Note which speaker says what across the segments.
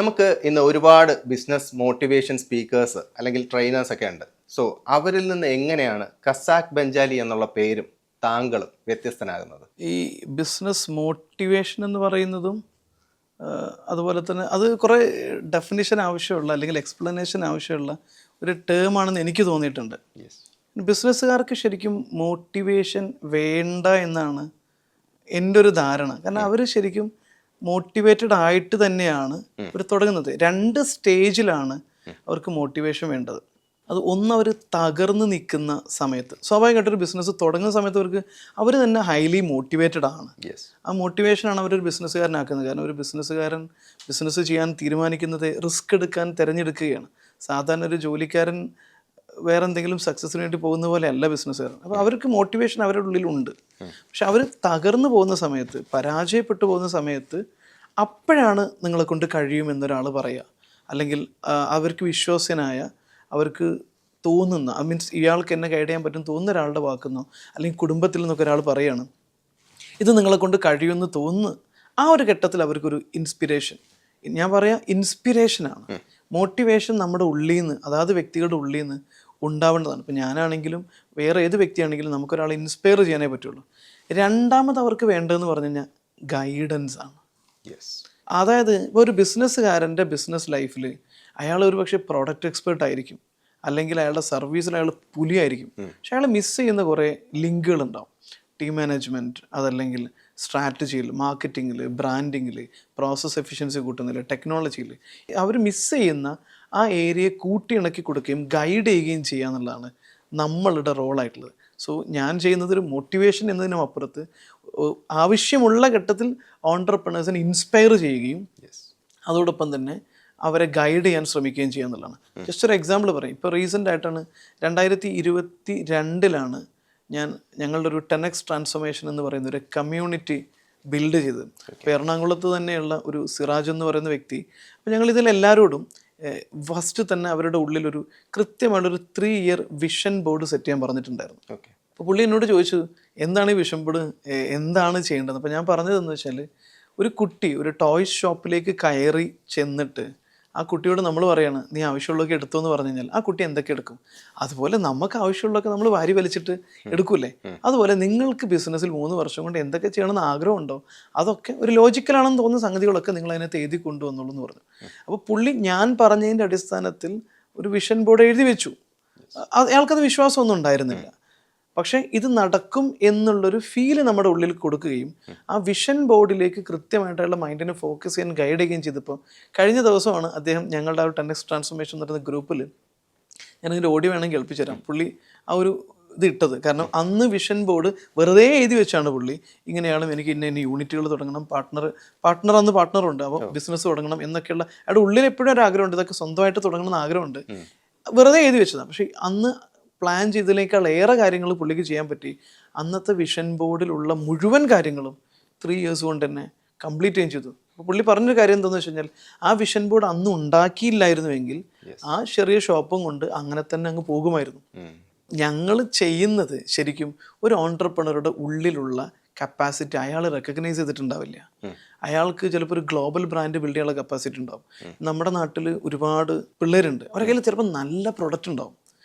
Speaker 1: നമുക്ക് ഇന്ന് ഒരുപാട് ബിസിനസ് മോട്ടിവേഷൻ സ്പീക്കേഴ്സ് അല്ലെങ്കിൽ ട്രെയിനേഴ്സ് ഒക്കെ ഉണ്ട്. സോ അവരിൽ നിന്ന് എങ്ങനെയാണ് ഖസാക്ക് ബെഞ്ചാലി എന്നുള്ള പേരും താങ്കളും വ്യത്യസ്തനാകുന്നത്?
Speaker 2: ഈ ബിസിനസ് മോട്ടിവേഷൻ എന്ന് പറയുന്നതും അതുപോലെ തന്നെ അത് കുറേ ഡെഫിനിഷൻ ആവശ്യമുള്ള അല്ലെങ്കിൽ എക്സ്പ്ലനേഷൻ ആവശ്യമുള്ള ഒരു ടേമാണെന്ന് എനിക്ക് തോന്നിയിട്ടുണ്ട്. ബിസിനസ്സുകാർക്ക് ശരിക്കും മോട്ടിവേഷൻ വേണ്ട എന്നാണ് എൻ്റെ ഒരു ധാരണ. കാരണം അവർ ശരിക്കും മോട്ടിവേറ്റഡ് ആയിട്ട് തന്നെയാണ് അവർ തുടങ്ങുന്നത്. 2 സ്റ്റേജിലാണ് അവർക്ക് മോട്ടിവേഷൻ വേണ്ടത്. അത് ഒന്ന്, അവർ തകർന്ന് നിൽക്കുന്ന സമയത്ത്, സ്വാഭാവികമായിട്ടൊരു ബിസിനസ് തുടങ്ങുന്ന സമയത്ത് അവർ തന്നെ ഹൈലി മോട്ടിവേറ്റഡ് ആണ്. ആ മോട്ടിവേഷനാണ് അവരൊരു ബിസിനസ്സുകാരനാക്കുന്നത്. കാരണം ഒരു ബിസിനസ്സുകാരൻ ബിസിനസ് ചെയ്യാൻ തീരുമാനിക്കുന്നത് റിസ്ക് എടുക്കാൻ തിരഞ്ഞെടുക്കുകയാണ്. സാധാരണ ഒരു ജോലിക്കാരൻ വേറെ എന്തെങ്കിലും സക്സസ്സിന് വേണ്ടി പോകുന്ന പോലെ അല്ല ബിസിനസ്സുകാരൻ. അപ്പോൾ അവർക്ക് മോട്ടിവേഷൻ അവരുടെ ഉള്ളിലുണ്ട്. പക്ഷെ അവർ തകർന്നു പോകുന്ന സമയത്ത്, പരാജയപ്പെട്ടു പോകുന്ന സമയത്ത്, അപ്പോഴാണ് നിങ്ങളെ കൊണ്ട് കഴിയുമെന്നൊരാൾ പറയുക, അല്ലെങ്കിൽ അവർക്ക് വിശ്വാസ്യനായ, അവർക്ക് തോന്നുന്ന, മീൻസ് ഇയാൾക്ക് എന്നെ ഗൈഡ് ചെയ്യാൻ പറ്റും തോന്നുന്ന ഒരാളുടെ വാക്കുന്നോ അല്ലെങ്കിൽ കുടുംബത്തിൽ നിന്നൊക്കെ ഒരാൾ പറയുകയാണ് ഇത് നിങ്ങളെ കൊണ്ട് കഴിയുമെന്ന് തോന്നുന്നു. ആ ഒരു ഘട്ടത്തിൽ അവർക്കൊരു ഇൻസ്പിരേഷൻ, ഞാൻ പറയാം ഇൻസ്പിരേഷനാണ്. മോട്ടിവേഷൻ നമ്മുടെ ഉള്ളിൽ നിന്ന്, അതായത് വ്യക്തികളുടെ ഉള്ളിൽ നിന്ന് ഉണ്ടാവേണ്ടതാണ്. ഇപ്പം ഞാനാണെങ്കിലും വേറെ ഏത് വ്യക്തിയാണെങ്കിലും നമുക്കൊരാളെ ഇൻസ്പയർ ചെയ്യാനേ പറ്റുള്ളൂ. രണ്ടാമത് അവർക്ക് വേണ്ടതെന്ന് പറഞ്ഞു കഴിഞ്ഞാൽ ഗൈഡൻസ് ആണ്. അതായത് ഇപ്പോൾ ഒരു ബിസിനസ്സുകാരൻ്റെ ബിസിനസ് ലൈഫിൽ അയാൾ ഒരു പക്ഷേ പ്രോഡക്റ്റ് എക്സ്പേർട്ട് ആയിരിക്കും, അല്ലെങ്കിൽ അയാളുടെ സർവീസിൽ അയാൾ പുലിയായിരിക്കും. പക്ഷെ അയാൾ മിസ് ചെയ്യുന്ന കുറേ ലിങ്കുകളുണ്ടാവും. ടീം മാനേജ്മെൻറ്റ്, അതല്ലെങ്കിൽ സ്ട്രാറ്റജിയിൽ, മാർക്കറ്റിങ്ങിൽ, ബ്രാൻഡിങ്ങിൽ, പ്രോസസ് എഫിഷ്യൻസി കൂട്ടുന്നതിൽ, ടെക്നോളജിയിൽ അവർ മിസ് ചെയ്യുന്ന ആ ഏരിയയെ കൂട്ടിയിണക്കി കൊടുക്കുകയും ഗൈഡ് ചെയ്യുകയും ചെയ്യുക എന്നുള്ളതാണ് നമ്മളുടെ റോളായിട്ടുള്ളത്. സോ ഞാൻ ചെയ്യുന്നത് ഒരു മോട്ടിവേഷൻ എന്നതിനും അപ്പുറത്ത് ആവശ്യമുള്ള ഘട്ടത്തിൽ ഓൺട്രപ്രണേഴ്സിനെ ഇൻസ്പയർ ചെയ്യുകയും അതോടൊപ്പം തന്നെ അവരെ ഗൈഡ് ചെയ്യാൻ ശ്രമിക്കുകയും ചെയ്യുക എന്നുള്ളതാണ്. ജസ്റ്റ് ഒരു എക്സാമ്പിൾ പറയും. ഇപ്പോൾ റീസെൻ്റ് ആയിട്ടാണ് 2022 ഞങ്ങളുടെ ഒരു 10x ട്രാൻസ്ഫോർമേഷൻ എന്ന് പറയുന്ന ഒരു കമ്മ്യൂണിറ്റി ബിൽഡ് ചെയ്തത്. ഇപ്പോൾ എറണാകുളത്ത് തന്നെയുള്ള ഒരു സിറാജ് എന്ന് പറയുന്ന വ്യക്തി, അപ്പോൾ ഞങ്ങളിതിൽ എല്ലാവരോടും ഫസ്റ്റ് തന്നെ അവരുടെ ഉള്ളിലൊരു കൃത്യമായുള്ളൊരു 3 ഇയർ വിഷൻ ബോർഡ് സെറ്റ് ചെയ്യാൻ പറഞ്ഞിട്ടുണ്ടായിരുന്നു. അപ്പോൾ പുള്ളി എന്നോട് ചോദിച്ചു എന്താണ് ഈ വിഷൻ ബോർഡ്, എന്താണ് ചെയ്യേണ്ടത്? അപ്പോൾ ഞാൻ പറഞ്ഞതെന്ന് വെച്ചാൽ, ഒരു കുട്ടി ഒരു ടോയ്സ് ഷോപ്പിലേക്ക് കയറി ചെന്നിട്ട് ആ കുട്ടിയോട് നമ്മൾ പറയാണ് നീ ആവശ്യമുള്ളതൊക്കെ എടുത്തു എന്ന് പറഞ്ഞു കഴിഞ്ഞാൽ ആ കുട്ടി എന്തൊക്കെ എടുക്കും? അതുപോലെ നമുക്ക് ആവശ്യമുള്ളതൊക്കെ നമ്മൾ വാരി വലിച്ചിട്ട് എടുക്കൂലേ? അതുപോലെ നിങ്ങൾക്ക് ബിസിനസ്സിൽ 3 വർഷം കൊണ്ട് എന്തൊക്കെ ചെയ്യണമെന്ന് ആഗ്രഹമുണ്ടോ, അതൊക്കെ ഒരു ലോജിക്കലാണെന്ന് തോന്നുന്ന സംഗതികളൊക്കെ നിങ്ങൾ അതിനകത്ത് എഴുതി കൊണ്ടുവന്നുള്ളൂ എന്ന് പറഞ്ഞു. അപ്പോൾ പുള്ളി ഞാൻ പറഞ്ഞതിൻ്റെ അടിസ്ഥാനത്തിൽ ഒരു വിഷൻ ബോർഡ് എഴുതി വെച്ചു. അയാൾക്കത് വിശ്വാസമൊന്നും ഉണ്ടായിരുന്നില്ല. പക്ഷേ ഇത് നടക്കും എന്നുള്ളൊരു ഫീല് നമ്മുടെ ഉള്ളിൽ കൊടുക്കുകയും ആ വിഷൻ ബോർഡിലേക്ക് കൃത്യമായിട്ടുള്ള മൈൻഡിനെ ഫോക്കസ് ചെയ്യാൻ ഗൈഡ് ചെയ്യുകയും ചെയ്തപ്പോൾ കഴിഞ്ഞ ദിവസമാണ് അദ്ദേഹം ഞങ്ങളുടെ ആ 10x ട്രാൻസ്ഫോർമേഷൻ എന്ന് പറയുന്ന ഗ്രൂപ്പിൽ, ഞാനതിൻ്റെ ഓഡിയോ വേണമെങ്കിൽ കേൾപ്പിച്ചു തരാം, പുള്ളി ആ ഒരു ഇത് ഇട്ടത്. കാരണം അന്ന് വിഷൻ ബോർഡ് വെറുതെ എഴുതി വെച്ചാണ് പുള്ളി ഇങ്ങനെയാണ് എനിക്ക് ഇന്ന യൂണിറ്റുകൾ തുടങ്ങണം, പാർട്ട്ണർ അന്ന് പാർട്ട്ണറുണ്ട്, അപ്പോൾ ബിസിനസ് തുടങ്ങണം എന്നൊക്കെയുള്ള അയാളുടെ ഉള്ളിൽ എപ്പോഴും ഒരു ആഗ്രഹമുണ്ട്, ഇതൊക്കെ സ്വന്തമായിട്ട് തുടങ്ങണമെന്ന് ആഗ്രഹമുണ്ട്, വെറുതെ എഴുതി വെച്ചതാണ്. പക്ഷേ അന്ന് പ്ലാൻ ചെയ്തതിനേക്കാൾ ഏറെ കാര്യങ്ങൾ പുള്ളിക്ക് ചെയ്യാൻ പറ്റി. അന്നത്തെ വിഷൻ ബോർഡിലുള്ള മുഴുവൻ കാര്യങ്ങളും 3 ഇയേഴ്സ് കൊണ്ട് തന്നെ കംപ്ലീറ്റ് ചെയ്യുകയും ചെയ്തു. അപ്പോൾ പുള്ളി പറഞ്ഞൊരു കാര്യം എന്താണെന്ന് വെച്ച് കഴിഞ്ഞാൽ, ആ വിഷൻ ബോർഡ് അന്ന് ഉണ്ടാക്കിയില്ലായിരുന്നുവെങ്കിൽ ആ ചെറിയ ഷോപ്പും കൊണ്ട് അങ്ങനെ തന്നെ അങ്ങ് പോകുമായിരുന്നു. ഞങ്ങൾ ചെയ്യുന്നത് ശരിക്കും ഒരു ഓൺട്രപ്രണറുടെ ഉള്ളിലുള്ള കപ്പാസിറ്റി അയാൾ റെക്കഗ്നൈസ് ചെയ്തിട്ടുണ്ടാവില്ല. അയാൾക്ക് ചിലപ്പോൾ ഒരു ഗ്ലോബൽ ബ്രാൻഡ് ബിൽഡ് ചെയ്യാനുള്ള കപ്പാസിറ്റി ഉണ്ടാവും. നമ്മുടെ നാട്ടിൽ ഒരുപാട് പിള്ളേരുണ്ട്, അവരുടെ കയ്യിൽ ചിലപ്പോൾ നല്ല പ്രൊഡക്റ്റ് ഉണ്ടാവും.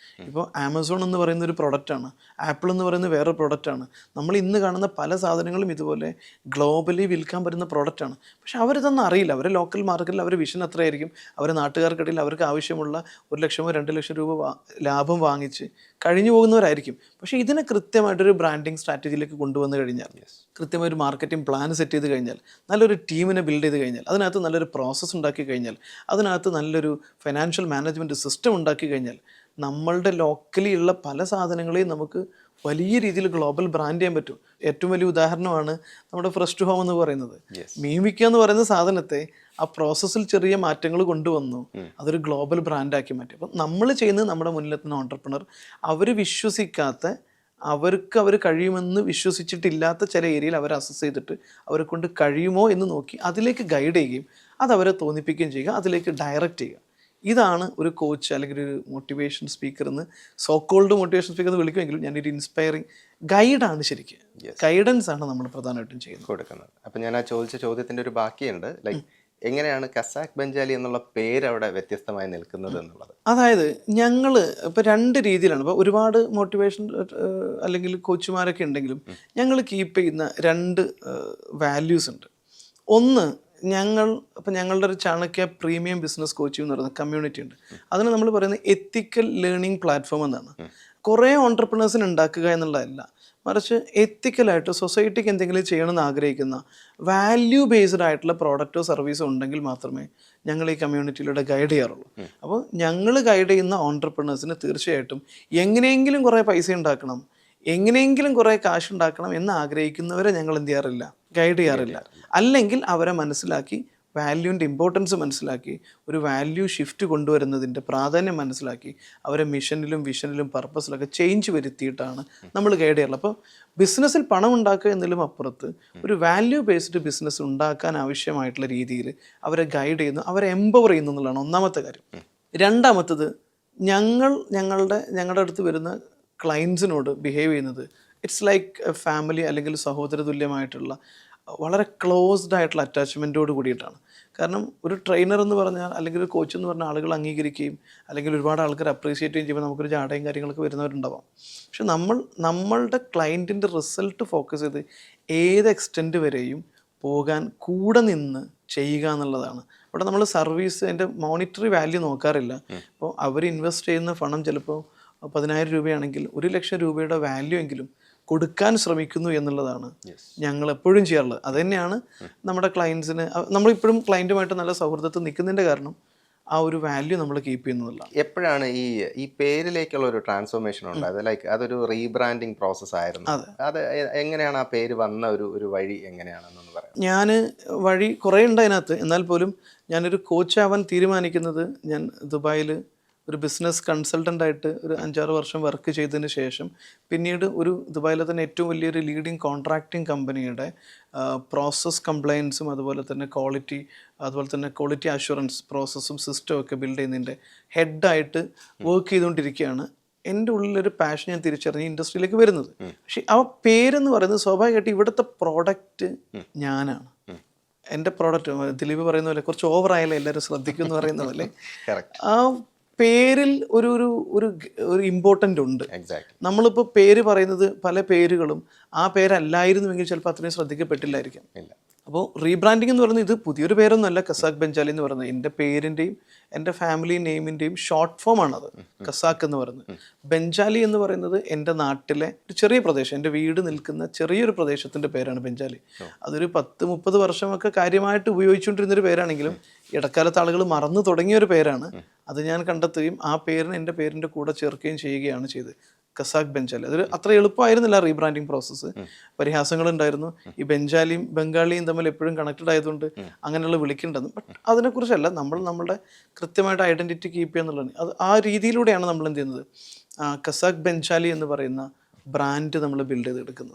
Speaker 2: ഇപ്പോൾ ആമസോൺ എന്ന് പറയുന്ന ഒരു പ്രൊഡക്റ്റാണ്, ആപ്പിൾ എന്ന് പറയുന്ന വേറെ പ്രൊഡക്റ്റാണ്. നമ്മൾ ഇന്ന് കാണുന്ന പല സാധനങ്ങളും ഇതുപോലെ ഗ്ലോബലി വിൽക്കാൻ പറ്റുന്ന പ്രൊഡക്റ്റാണ്. പക്ഷെ അവരിതൊന്നും അറിയില്ല. അവരെ ലോക്കൽ മാർക്കറ്റിൽ അവരുടെ വിഷൻ എത്രയായിരിക്കും, അവരെ നാട്ടുകാർക്കിടയിൽ അവർക്ക് ആവശ്യമുള്ള 1 ലക്ഷമോ 2 ലക്ഷം രൂപ ലാഭം വാങ്ങിച്ച് കഴിഞ്ഞു പോകുന്നവരായിരിക്കും. പക്ഷേ ഇതിനെ കൃത്യമായിട്ടൊരു ബ്രാൻഡിങ് സ്ട്രാറ്റജിയിലേക്ക് കൊണ്ടുവന്ന് കഴിഞ്ഞാൽ, കൃത്യമായൊരു മാർക്കറ്റിംഗ് പ്ലാൻ സെറ്റ് ചെയ്ത് കഴിഞ്ഞാൽ, നല്ലൊരു ടീമിനെ ബിൽഡ് ചെയ്ത് കഴിഞ്ഞാൽ, അതിനകത്ത് നല്ലൊരു പ്രോസസ്സ് ഉണ്ടാക്കി കഴിഞ്ഞാൽ, അതിനകത്ത് നല്ലൊരു ഫൈനാൻഷ്യൽ മാനേജ്മെൻറ്റ് സിസ്റ്റം ഉണ്ടാക്കി കഴിഞ്ഞാൽ, നമ്മളുടെ ലോക്കലി ഉള്ള പല സാധനങ്ങളെയും നമുക്ക് വലിയ രീതിയിൽ ഗ്ലോബൽ ബ്രാൻഡ് ചെയ്യാൻ പറ്റും. ഏറ്റവും വലിയ ഉദാഹരണമാണ് നമ്മുടെ ഫ്രഷ് ടു ഹോം എന്ന് പറയുന്നത്. മീമിക്ക എന്ന് പറയുന്ന സാധനത്തെ ആ പ്രോസസ്സിൽ ചെറിയ മാറ്റങ്ങൾ കൊണ്ടുവന്നു അതൊരു ഗ്ലോബൽ ബ്രാൻഡാക്കി മാറ്റി. അപ്പം നമ്മൾ ചെയ്യുന്നത് നമ്മുടെ മുന്നിലെത്തുന്ന ഓൺട്രപ്രണർ അവർ വിശ്വസിക്കാത്ത, അവർ കഴിയുമെന്ന് വിശ്വസിച്ചിട്ടില്ലാത്ത ചില ഏരിയയിൽ അവരെ അസസ് ചെയ്തിട്ട് അവരെ കൊണ്ട് കഴിയുമോ എന്ന് നോക്കി അതിലേക്ക് ഗൈഡ് ചെയ്യുകയും അതവരെ തോന്നിപ്പിക്കുകയും ചെയ്യുക, അതിലേക്ക് ഡയറക്റ്റ് ചെയ്യുക. ഇതാണ് ഒരു കോച്ച് അല്ലെങ്കിൽ ഒരു മോട്ടിവേഷൻ സ്പീക്കർ എന്ന്, സോക്കോൾഡ് മോട്ടിവേഷൻ സ്പീക്കർ എന്ന് വിളിക്കുമെങ്കിലും ഞാനൊരു ഇൻസ്പയറിങ് ഗൈഡാണ്. ശരിക്കും ഗൈഡൻസ് ആണ് നമ്മൾ പ്രധാനമായിട്ടും ചെയ്യുന്നത്,
Speaker 1: കൊടുക്കുന്നത്. അപ്പം ഞാൻ ആ ചോദിച്ച ചോദ്യത്തിൻ്റെ ഒരു ബാക്കിയുണ്ട്. ലൈക്ക് എങ്ങനെയാണ് കസാക്ക് ബെഞ്ചാലി എന്നുള്ള പേര് അവിടെ വ്യത്യസ്തമായി നിൽക്കുന്നത് എന്നുള്ളത്?
Speaker 2: അതായത് ഞങ്ങൾ ഇപ്പോൾ രണ്ട് രീതിയിലാണ്. ഇപ്പോൾ ഒരുപാട് മോട്ടിവേഷൻ അല്ലെങ്കിൽ കോച്ചുമാരൊക്കെ ഉണ്ടെങ്കിലും ഞങ്ങൾ കീപ്പ് ചെയ്യുന്ന രണ്ട് വാല്യൂസ് ഉണ്ട്. ഒന്ന്, ഞങ്ങളുടെ ഒരു ചാണക്യ പ്രീമിയം ബിസിനസ് കോച്ചിങ് എന്ന് പറയുന്ന കമ്മ്യൂണിറ്റി ഉണ്ട്. അതിന് നമ്മൾ പറയുന്നത് എത്തിക്കൽ ലേണിംഗ് പ്ലാറ്റ്ഫോം എന്നാണ്. കുറേ ഓൺടർപ്രണേഴ്സിന് ഉണ്ടാക്കുക എന്നുള്ളതല്ല, മറിച്ച് എത്തിക്കലായിട്ട് സൊസൈറ്റിക്ക് എന്തെങ്കിലും ചെയ്യണമെന്ന് ആഗ്രഹിക്കുന്ന വാല്യൂ ബേസ്ഡ് ആയിട്ടുള്ള പ്രോഡക്റ്റോ സർവീസോ ഉണ്ടെങ്കിൽ മാത്രമേ ഞങ്ങൾ ഈ കമ്മ്യൂണിറ്റിയിലൂടെ ഗൈഡ് ചെയ്യാറുള്ളൂ. അപ്പോൾ ഞങ്ങൾ ഗൈഡ് ചെയ്യുന്ന ഓൺടർപ്രണേഴ്സിന് തീർച്ചയായിട്ടും എങ്ങനെയെങ്കിലും കുറേ പൈസ ഉണ്ടാക്കണം, എങ്ങനെയെങ്കിലും കുറേ കാശ് ഉണ്ടാക്കണം എന്ന് ആഗ്രഹിക്കുന്നവരെ ഞങ്ങൾ എന്ത് ചെയ്യാറില്ല, ഗൈഡ് ചെയ്യാറില്ല. അല്ലെങ്കിൽ അവരെ മനസ്സിലാക്കി വാല്യൂൻ്റെ ഇമ്പോർട്ടൻസ് മനസ്സിലാക്കി ഒരു വാല്യൂ ഷിഫ്റ്റ് കൊണ്ടുവരുന്നതിൻ്റെ പ്രാധാന്യം മനസ്സിലാക്കി അവരെ മിഷനിലും വിഷനിലും പർപ്പസിലൊക്കെ ചേഞ്ച് വരുത്തിയിട്ടാണ് നമ്മൾ ഗൈഡ് ചെയ്യാറുള്ളത്. അപ്പോൾ ബിസിനസ്സിൽ പണം ഉണ്ടാക്കുക എന്നതിലും അപ്പുറത്ത് ഒരു വാല്യൂ ബേസ്ഡ് ബിസിനസ് ഉണ്ടാക്കാൻ ആവശ്യമായിട്ടുള്ള രീതിയിൽ അവരെ ഗൈഡ് ചെയ്യുന്നു, അവരെ എംപവർ ചെയ്യുന്നു എന്നുള്ളതാണ് ഒന്നാമത്തെ കാര്യം. രണ്ടാമത്തത്, ഞങ്ങളുടെ അടുത്ത് വരുന്ന ക്ലയൻസിനോട് ബിഹേവ് ചെയ്യുന്നത് ഇറ്റ്സ് ലൈക്ക് എ ഫാമിലി അല്ലെങ്കിൽ സഹോദര തുല്യമായിട്ടുള്ള വളരെ ക്ലോസ്ഡ് ആയിട്ടുള്ള അറ്റാച്ച്മെൻറ്റോട് കൂടിയിട്ടാണ്. കാരണം ഒരു ട്രെയിനർ എന്ന് പറഞ്ഞാൽ അല്ലെങ്കിൽ ഒരു കോച്ച് എന്ന് പറഞ്ഞാൽ ആളുകൾ അംഗീകരിക്കുകയും അല്ലെങ്കിൽ ഒരുപാട് ആൾക്കാർ അപ്രീഷിയേറ്റ് ചെയ്യുകയും ചെയ്യുമ്പോൾ നമുക്കൊരു ചാടയും കാര്യങ്ങളൊക്കെ വരുന്നവരുണ്ടാവാം. പക്ഷെ നമ്മളുടെ ക്ലയൻറ്റിൻ്റെ റിസൾട്ട് ഫോക്കസ് ചെയ്ത് ഏത് എക്സ്റ്റെൻറ്റ് വരെയും പോകാൻ കൂടെ നിന്ന് ചെയ്യുക എന്നുള്ളതാണ്. അവിടെ നമ്മൾ സർവീസ് അതിൻ്റെ മോണിറ്ററി വാല്യൂ നോക്കാറില്ല. അപ്പോൾ അവർ ഇൻവെസ്റ്റ് ചെയ്യുന്ന പണം ചിലപ്പോൾ 10,000 രൂപയാണെങ്കിൽ 1,00,000 രൂപയുടെ വാല്യൂ എങ്കിലും കൊടുക്കാൻ ശ്രമിക്കുന്നു എന്നുള്ളതാണ് ഞങ്ങൾ എപ്പോഴും ചെയ്യാറുള്ളത്. അത് തന്നെയാണ് നമ്മുടെ ക്ലയൻസിന്, നമ്മളിപ്പോഴും ക്ലയൻറ്റുമായിട്ട് നല്ല സൗഹൃദത്തിൽ നിൽക്കുന്നതിൻ്റെ കാരണം ആ ഒരു വാല്യൂ നമ്മൾ കീപ്പ് ചെയ്യുന്നതല്ല.
Speaker 1: എപ്പോഴാണ് ഈ പേരിലേക്കുള്ള ഒരു ട്രാൻസ്ഫോർമേഷൻ ഉണ്ടായത്? ലൈക്ക് അതൊരു റീബ്രാൻഡിങ് പ്രോസസ് ആയിരുന്നു. അത് എങ്ങനെയാണ് ആ പേര് വന്ന ഒരു വഴി എങ്ങനെയാണെന്നൊന്ന് പറയാം.
Speaker 2: ഞാൻ വഴി കുറേ ഉണ്ട് അതിനകത്ത്. എന്നാൽ പോലും ഞാനൊരു കോച്ചാവാൻ തീരുമാനിക്കുന്നത്, ഞാൻ ദുബായിൽ ഒരു ബിസിനസ് കൺസൾട്ടൻ്റായിട്ട് ഒരു 5-6 വർഷം വർക്ക് ചെയ്തതിന് ശേഷം പിന്നീട് ഒരു ദുബായിലെ തന്നെ ഏറ്റവും വലിയൊരു ലീഡിങ് കോൺട്രാക്റ്റിംഗ് കമ്പനിയുടെ പ്രോസസ് കംപ്ലയൻസും അതുപോലെ തന്നെ ക്വാളിറ്റി അഷുറൻസ് പ്രോസസ്സും സിസ്റ്റവും ഒക്കെ ബിൽഡ് ചെയ്യുന്നതിൻ്റെ ഹെഡായിട്ട് വർക്ക് ചെയ്തുകൊണ്ടിരിക്കുകയാണ്. എൻ്റെ ഉള്ളിലൊരു പാഷൻ ഞാൻ തിരിച്ചറിഞ്ഞ് ഇൻഡസ്ട്രിയിലേക്ക് വരുന്നത്. പക്ഷേ ആ പേരെന്ന് പറയുന്നത് സ്വാഭാവികമായിട്ട് ഇവിടുത്തെ പ്രോഡക്റ്റ് ഞാനാണ്. എൻ്റെ പ്രോഡക്റ്റ് ദിലീപ് പറയുന്ന പോലെ കുറച്ച് ഓവറായാലും എല്ലാവരും ശ്രദ്ധിക്കും എന്ന് പറയുന്ന പോലെ ആ പേരിൽ ഒരു ഇമ്പോർട്ടൻ്റ് ഉണ്ട്. നമ്മളിപ്പോൾ പേര് പറയുന്നത് പല പേരുകളും ആ പേരല്ലായിരുന്നുവെങ്കിൽ ചിലപ്പോൾ അത്രയും ശ്രദ്ധിക്കപ്പെട്ടില്ലായിരിക്കാം. അപ്പോൾ റീബ്രാൻഡിങ് എന്ന് പറയുന്നത് ഇത് പുതിയൊരു പേരൊന്നുമല്ല. കസാക്ക് ബെഞ്ചാലി എന്ന് പറയുന്നത് എൻ്റെ പേരിൻ്റെയും എൻ്റെ ഫാമിലി നെയിമിൻ്റെയും ഷോർട്ട് ഫോം ആണത് കസാക്ക് എന്ന് പറയുന്നത്. ബെഞ്ചാലി എന്ന് പറയുന്നത് എൻ്റെ നാട്ടിലെ ഒരു ചെറിയ പ്രദേശം, എൻ്റെ വീട് നിൽക്കുന്ന ചെറിയൊരു പ്രദേശത്തിൻ്റെ പേരാണ് ബെഞ്ചാലി. അതൊരു 10-30 വർഷമൊക്കെ കാര്യമായിട്ട് ഉപയോഗിച്ചുകൊണ്ടിരുന്നൊരു പേരാണെങ്കിലും ഇടക്കാലത്ത് ആളുകൾ മറന്നു തുടങ്ങിയൊരു പേരാണ്. അത് ഞാൻ കണ്ടെത്തുകയും ആ പേരിന് എൻ്റെ പേരിൻ്റെ കൂടെ ചേർക്കുകയും ചെയ്യുകയാണ് ചെയ്തത്, കസാക്ക് ബെഞ്ചാലി. അതൊരു അത്ര എളുപ്പമായിരുന്നില്ല റീബ്രാൻഡിങ് പ്രോസസ്സ്. പരിഹാസങ്ങളുണ്ടായിരുന്നു. ഈ ബെഞ്ചാലിയും ബംഗാളിയും തമ്മിൽ എപ്പോഴും കണക്റ്റഡ് ആയതുകൊണ്ട് അങ്ങനെയുള്ള വിളിക്കേണ്ടത്. ബട്ട് അതിനെക്കുറിച്ചല്ല, നമ്മളുടെ കൃത്യമായിട്ട് ഐഡൻറ്റിറ്റി കീപ്പ് ചെയ്യുക എന്നുള്ളതാണ്. അത് ആ രീതിയിലൂടെയാണ് നമ്മൾ എന്ത് ചെയ്യുന്നത്, കസാക്ക് ബെഞ്ചാലി എന്ന് പറയുന്ന ബ്രാൻഡ് നമ്മൾ ബിൽഡ് ചെയ്തെടുക്കുന്നത്.